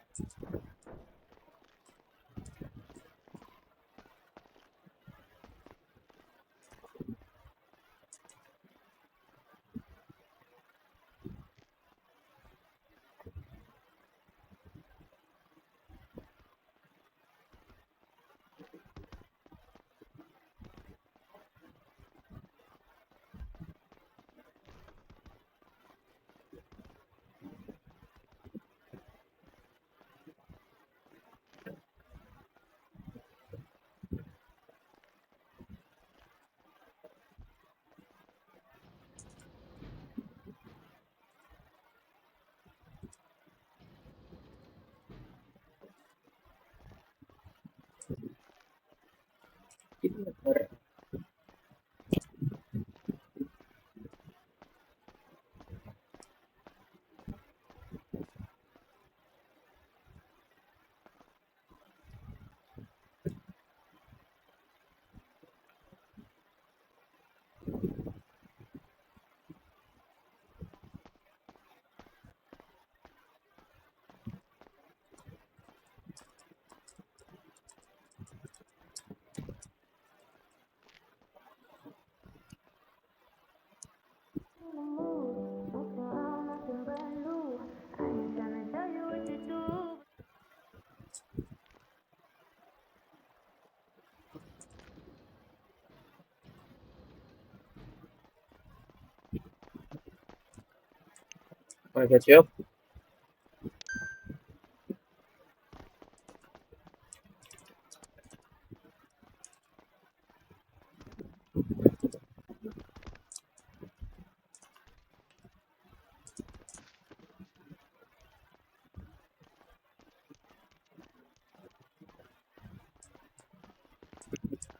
Speaker 8: Wanna patch you up?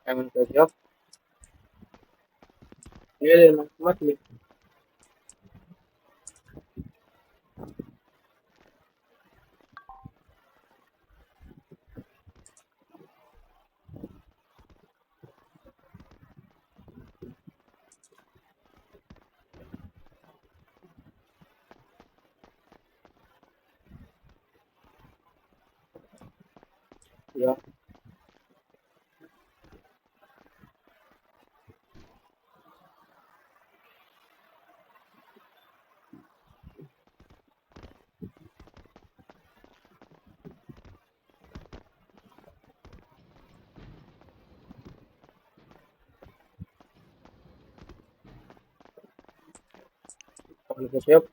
Speaker 8: I wanna patch you up. Yeah, must be. Yeah.
Speaker 1: wanna push up?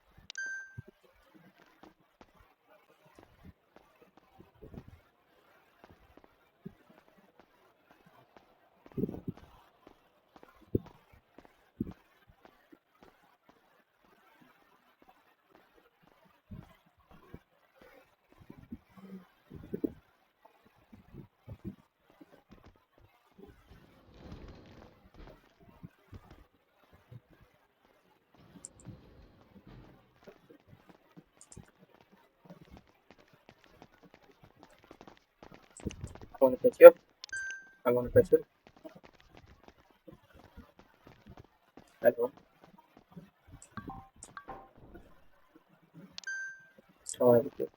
Speaker 1: I wanna push up. I wanna push up. Hello. How are you?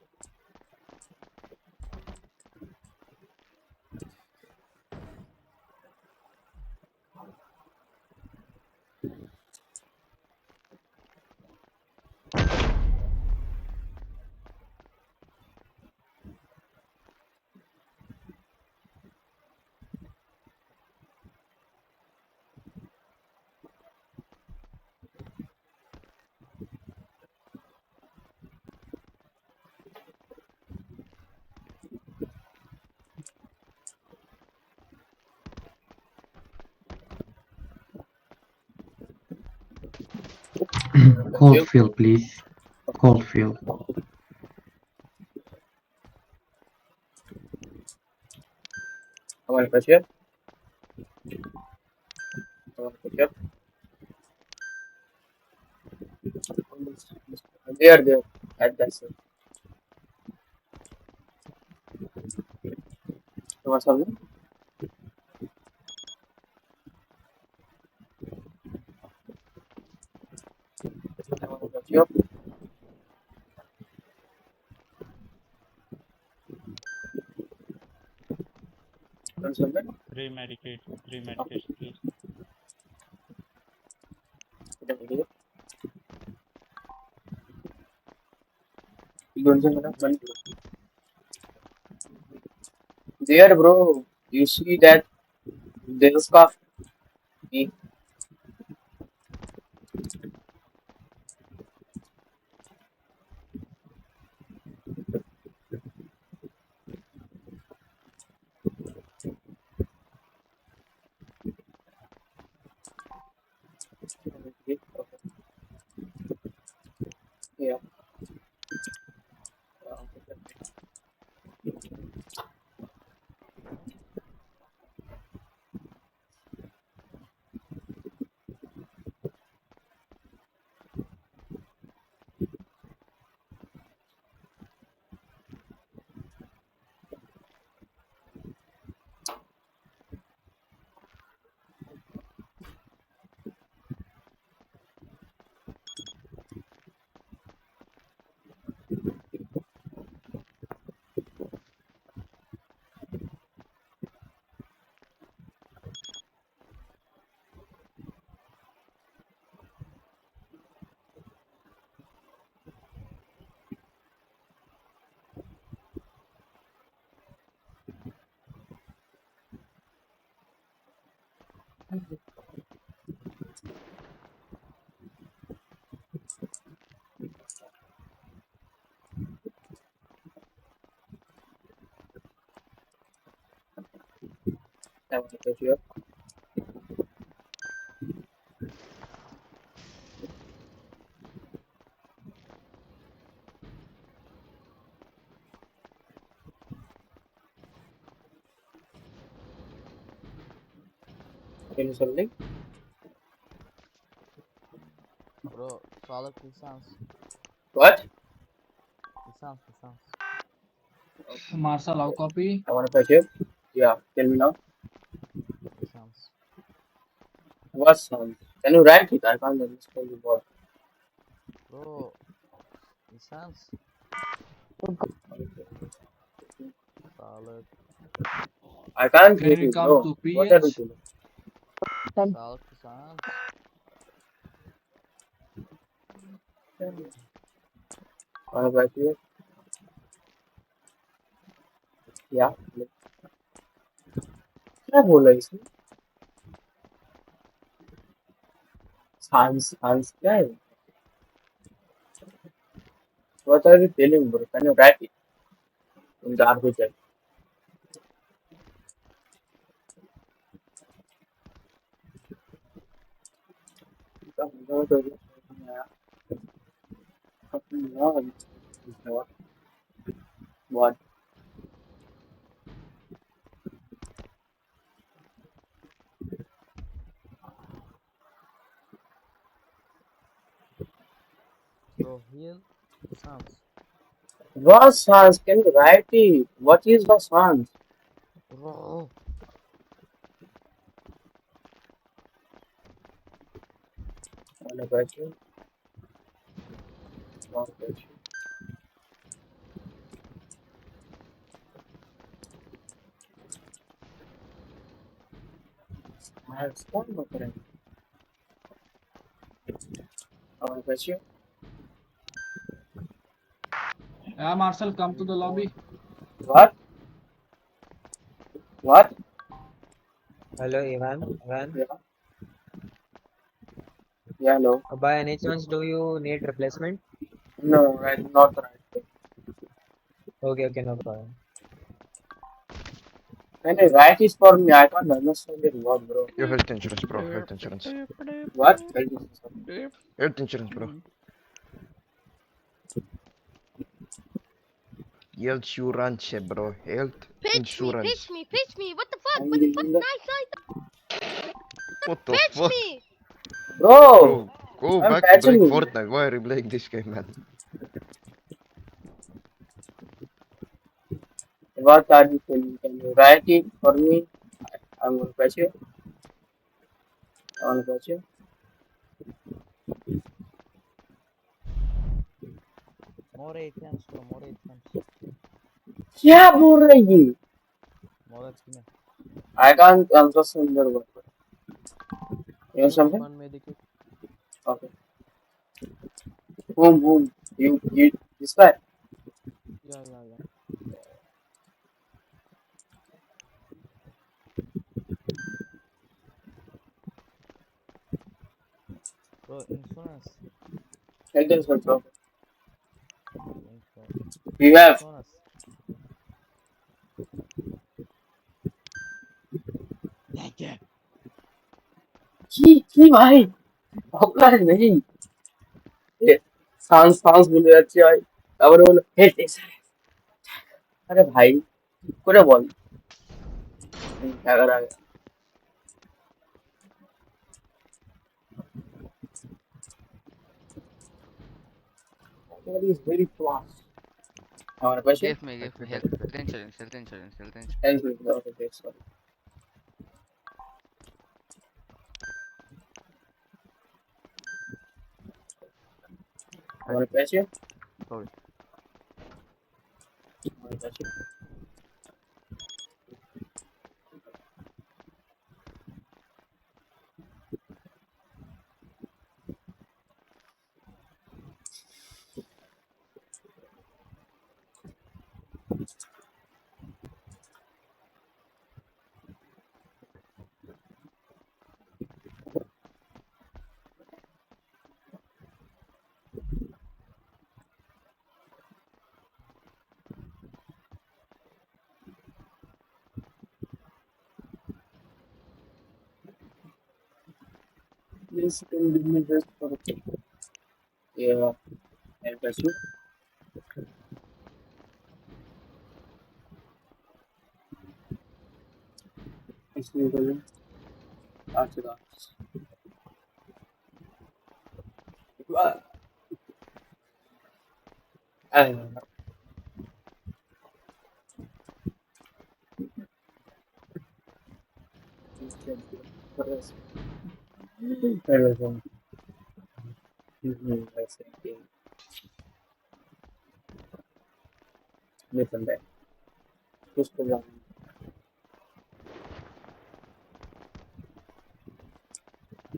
Speaker 15: Cold field, please. Cold field.
Speaker 1: I wanna push up. I wanna push up. They are there at that side. You want something? I wanna push up. You want something?
Speaker 10: Three medicates, please.
Speaker 1: You don't say enough money. There, bro. You see that there's scarf. Yeah. I want to push you up. Can you something?
Speaker 3: Bro, solid license.
Speaker 1: What?
Speaker 3: License.
Speaker 12: Marshal, how copy?
Speaker 1: I want to push you up. Yeah. Tell me now.
Speaker 3: License.
Speaker 1: What sound? Can you write it? I can't understand the word.
Speaker 3: Bro, license. Solid.
Speaker 1: I can't
Speaker 12: Can
Speaker 1: hear
Speaker 12: we
Speaker 1: you,
Speaker 12: come
Speaker 1: bro.
Speaker 12: to
Speaker 1: What are you
Speaker 12: PH?
Speaker 1: doing?
Speaker 3: Solid license.
Speaker 1: I want to push you up. Yeah. क्या बोला इसने? Science क्या है? What are you telling, bro? Can you write it in the article? What?
Speaker 3: So heal Sans.
Speaker 1: What sans? Can you write it? What is the sans?
Speaker 3: Bro.
Speaker 1: One question. One question. I have spawned my friend. One question.
Speaker 16: Yeah, Marcel, come to the lobby.
Speaker 1: What? What?
Speaker 17: Hello, Ivan.
Speaker 1: Yeah. Yeah, no.
Speaker 17: By any chance, do you need replacement?
Speaker 1: No, right, not right.
Speaker 17: Okay, no problem.
Speaker 1: Can you write it for me? I can't understand your word, bro.
Speaker 18: Your health insurance, bro. Health insurance.
Speaker 1: What?
Speaker 18: Health insurance, bro. Health insurance, bro. Health insurance.
Speaker 11: Pitch me. What the fuck? What the fuck? Nice.
Speaker 18: What the
Speaker 11: Pitch
Speaker 18: fuck?
Speaker 11: me.
Speaker 1: Bro!
Speaker 18: Bro, go
Speaker 1: I'm
Speaker 18: back to playing
Speaker 1: patching you.
Speaker 18: Fortnite. Why are you playing this game, man?
Speaker 1: What are you telling? Can you write it for me? I'm gonna patch you. I'm gonna patch you.
Speaker 3: More ATMs, bro. More ATMs.
Speaker 1: क्या बोल रहा है ये?
Speaker 3: More ATMs.
Speaker 1: I can't understand your word. You know something?
Speaker 3: One medikit.
Speaker 1: Okay. Whom? You, this guy?
Speaker 3: Yeah. Bro, insurance.
Speaker 1: Health insurance, bro.
Speaker 3: Insurance.
Speaker 1: You have?
Speaker 3: Insurance. Yeah.
Speaker 1: की भाई औकात नहीं ये सांस बोले যাচ্ছে ভাই তারপরে বলে হেল্থ ইন্স্যুরেন্স আরে ভাই করে বল টাকার আগে that is very fast আমার পাশে
Speaker 9: Give me health insurance.
Speaker 1: health insurance okay great sorry আমার পাশে
Speaker 9: Sorry.
Speaker 1: আমার পাশে please can give me this for yeah health issue इसलिए बोले अच्छा listen back just for one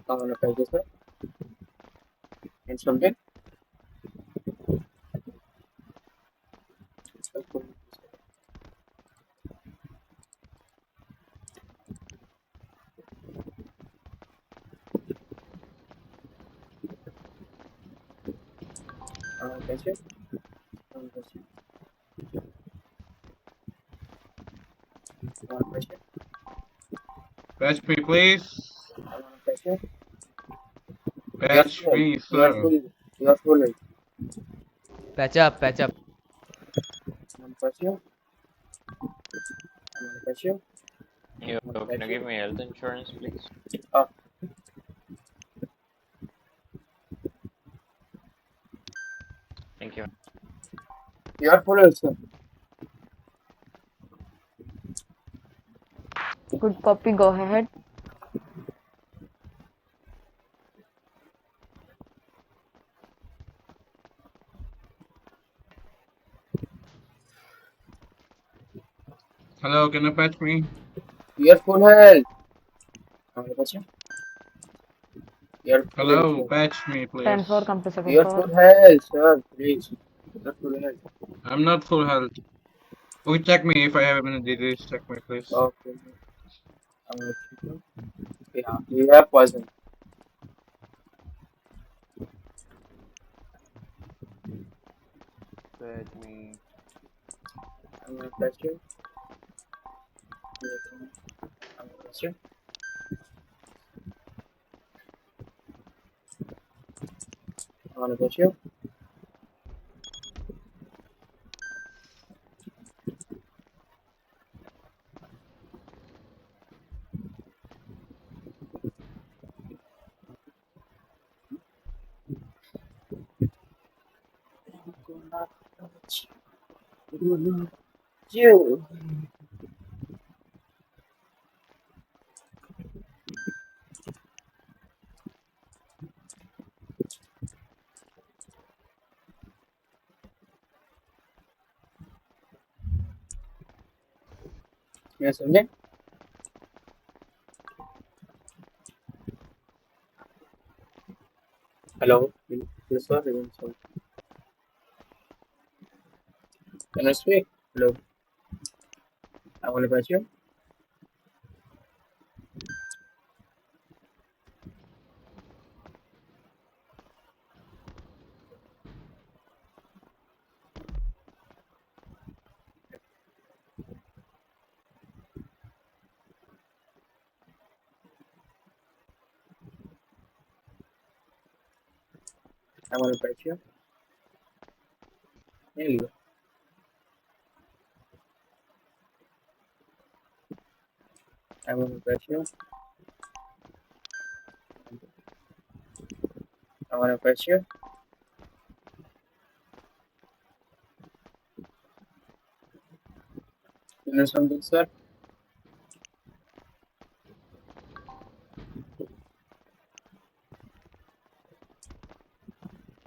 Speaker 1: I'm gonna play this way and something catch it patch you. I wanna patch you.
Speaker 6: Patch me, please.
Speaker 1: I wanna patch you. You are
Speaker 6: Patch
Speaker 1: full.
Speaker 6: me,
Speaker 1: You are
Speaker 6: sir.
Speaker 1: full. You are full. I
Speaker 3: Patch up, patch up.
Speaker 1: wanna patch you. I wanna patch you.
Speaker 19: Yo,
Speaker 1: I wanna
Speaker 19: can
Speaker 1: patch
Speaker 19: you
Speaker 1: you.
Speaker 19: give me health insurance, please?
Speaker 1: Oh,
Speaker 19: Thank you.
Speaker 1: you are full also.
Speaker 4: Good copy, go ahead.
Speaker 6: Hello, can you patch me?
Speaker 1: You are full health. I wanna patch you. You are full health,
Speaker 6: Hello,
Speaker 1: sir.
Speaker 6: patch me,
Speaker 4: 10-4,
Speaker 6: please.
Speaker 4: come to second
Speaker 1: You are
Speaker 4: floor.
Speaker 1: full health, sir. Please. You are full health.
Speaker 6: I'm not full health. Okay, check me if I have any disease. Check me, please.
Speaker 1: Okay. I wanna check you. Yeah, you have poison.
Speaker 19: Patch me.
Speaker 1: I wanna patch you. I wanna patch you. I wanna patch you. You. Yes, okay. Hello. Yes, sir. Can I speak? Hello. I wanna patch you. I wanna patch you. There you go. I wanna patch you. I wanna patch you. You know something, sir?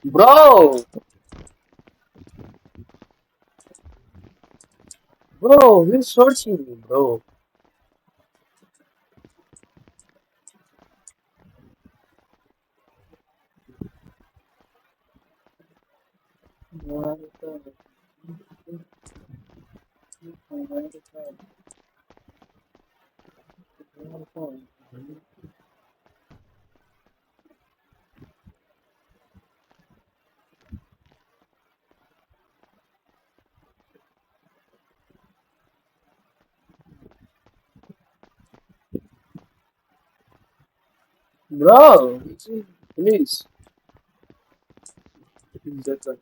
Speaker 1: Bro! Bro, he's searching me, bro. Bro, please. That's right.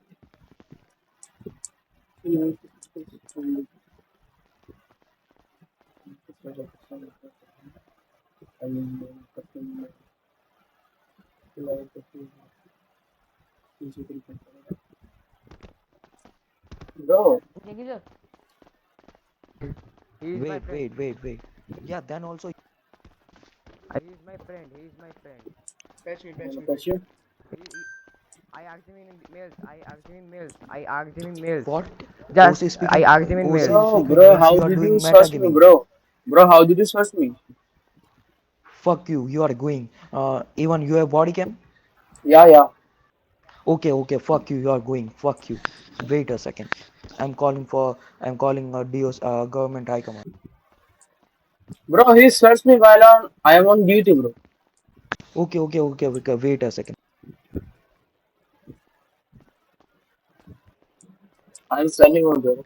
Speaker 1: Bro,
Speaker 3: He is my friend.
Speaker 17: Wait. Yeah, then also.
Speaker 3: He is my friend. He is my friend.
Speaker 13: Patch me,
Speaker 1: I
Speaker 13: patch
Speaker 1: wanna
Speaker 13: me,
Speaker 1: patch
Speaker 13: patch me.
Speaker 1: you.
Speaker 3: I asked him in mails. I asked him in mails. I asked him in mails.
Speaker 17: What?
Speaker 3: Just
Speaker 17: OC
Speaker 3: I
Speaker 17: speaking.
Speaker 3: asked him in
Speaker 17: OC
Speaker 3: mails.
Speaker 1: Bro,
Speaker 17: speaking
Speaker 1: bro,
Speaker 17: means
Speaker 1: how
Speaker 17: you are
Speaker 1: did you
Speaker 17: doing
Speaker 1: search me,
Speaker 17: metagaming.
Speaker 1: bro? Bro, how did you search me?
Speaker 17: Fuck you. You are going. Even you have body cam.
Speaker 1: Yeah.
Speaker 17: Okay. Fuck you. You are going. Fuck you. Wait a second. I'm calling for. I'm calling DOS government high command.
Speaker 1: Bro, he searched me while I am on duty, bro.
Speaker 17: Okay. Wait a second.
Speaker 1: I'm sending on there.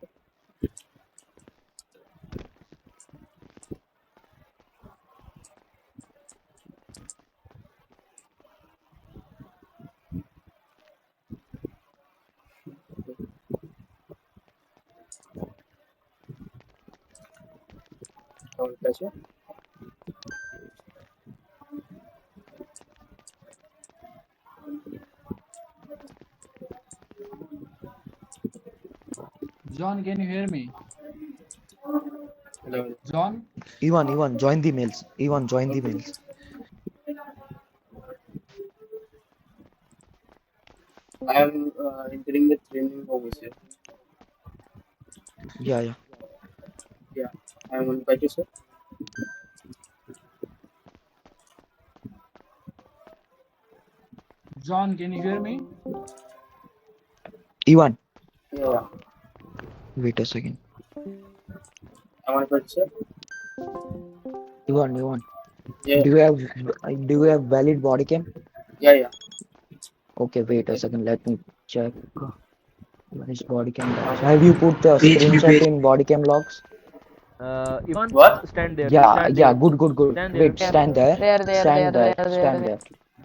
Speaker 1: Okay, कैसे?
Speaker 16: John, can you hear me?
Speaker 1: Hello.
Speaker 16: John?
Speaker 17: Ivan, join the mails. Ivan, join the mails.
Speaker 1: I'm entering the training officer.
Speaker 17: Yeah.
Speaker 1: Yeah, I'm on purchase, sir.
Speaker 16: John, can you hear me?
Speaker 17: Ivan,
Speaker 1: Yeah,
Speaker 17: wait a second.
Speaker 1: I'm on purchase, sir.
Speaker 17: Ivan,
Speaker 1: Yeah,
Speaker 17: do you have valid body cam?
Speaker 1: yeah.
Speaker 17: Okay, wait a second. Let me check. Where is body cam logs? Have you put the screenshot in body cam logs?
Speaker 12: Ivan,
Speaker 1: What?
Speaker 12: stand there.
Speaker 17: Yeah,
Speaker 12: Stand there.
Speaker 17: good.
Speaker 12: Stand there.
Speaker 17: Wait, stand there.
Speaker 4: There.
Speaker 17: Stand there.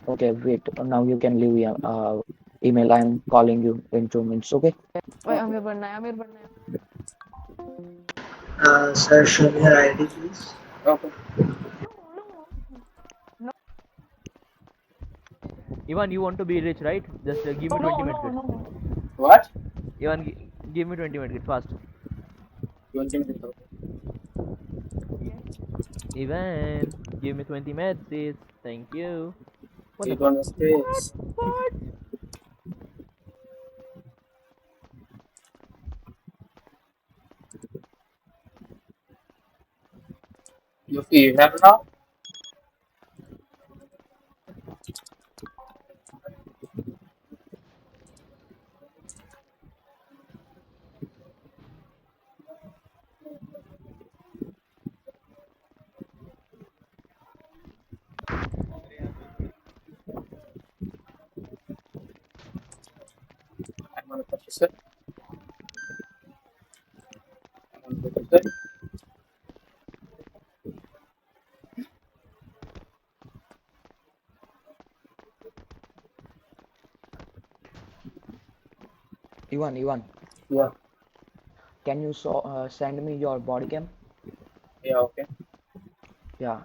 Speaker 17: Okay, wait. Now you can leave your email. I'm calling you in 2 minutes. Okay.
Speaker 4: Wait, Amir बनना है, Amir बनना है.
Speaker 13: Sir, show me your ID, please.
Speaker 1: Okay.
Speaker 12: Ivan, you want to be rich, right? Just give me 20 minutes.
Speaker 4: No.
Speaker 1: What?
Speaker 12: Ivan, give me 20 minutes fast.
Speaker 1: 20 minutes.
Speaker 12: Ivan, give me 20 minutes, please. Thank you. What the
Speaker 1: Click on the
Speaker 12: fuck?
Speaker 1: space.
Speaker 12: What?
Speaker 1: You have now? I'm on purchase, sir. I'm on purchase, sir.
Speaker 17: Ivan,
Speaker 1: Yeah,
Speaker 17: can you send me your body cam?
Speaker 1: yeah, okay.
Speaker 17: Yeah.